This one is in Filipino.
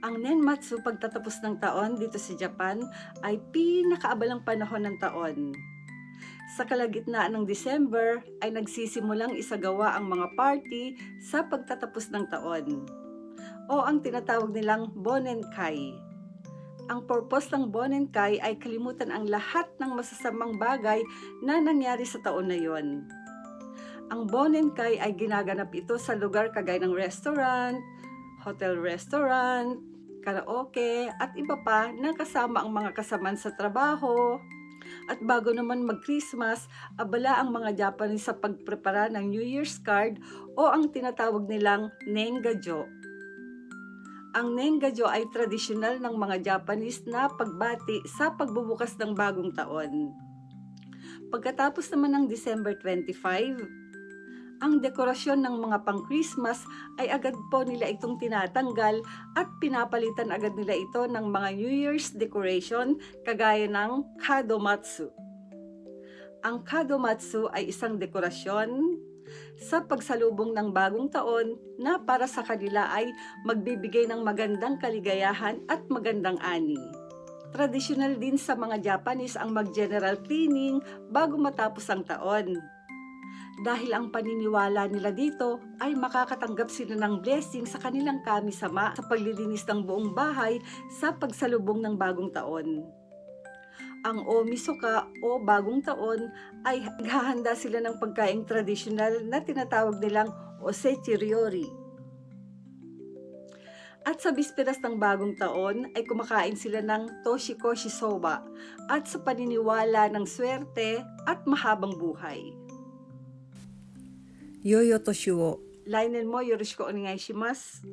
Ang Nenmatsu pagtatapos ng taon dito sa Japan ay pinakaabalang panahon ng taon. Sa kalagitnaan ng December ay nagsisimulang isagawa ang mga party sa pagtatapos ng taon o ang tinatawag nilang Bonenkai. Ang purpose ng Bonenkai ay kalimutan ang lahat ng masasamang bagay na nangyari sa taon na yon. Ang Bonenkai ay ginaganap ito sa lugar kagaya ng restaurant, hotel-restaurant, karaoke, at iba pa na kasama ang mga kasamaan sa trabaho. At bago naman mag-Christmas, abala ang mga Japanese sa pagprepara ng New Year's card o ang tinatawag nilang Nengajo. Ang Nengajo ay tradisyonal ng mga Japanese na pagbati sa pagbubukas ng bagong taon. Pagkatapos naman ng December 25, ang dekorasyon ng mga pang-Christmas ay agad po nila itong tinatanggal at pinapalitan agad nila ito ng mga New Year's decoration kagaya ng Kadomatsu. Ang Kadomatsu ay isang dekorasyon sa pagsalubong ng bagong taon na para sa kanila ay magbibigay ng magandang kaligayahan at magandang ani. Tradisyonal din sa mga Japanese ang mag-general cleaning bago matapos ang taon. Dahil ang paniniwala nila dito ay makakatanggap sila ng blessing sa kanilang kami-sama sa paglilinis ng buong bahay sa pagsalubong ng bagong taon. Ang Omisoka o bagong taon ay naghahanda sila ng pagkaing tradisyonal na tinatawag nilang Osechi Ryori. At sa bisperas ng bagong taon ay kumakain sila ng Toshikoshi Soba at sa paniniwala ng swerte at mahabang buhay. Yoyo Toshio. Lainen mo, yoroshiku onegai shimasu.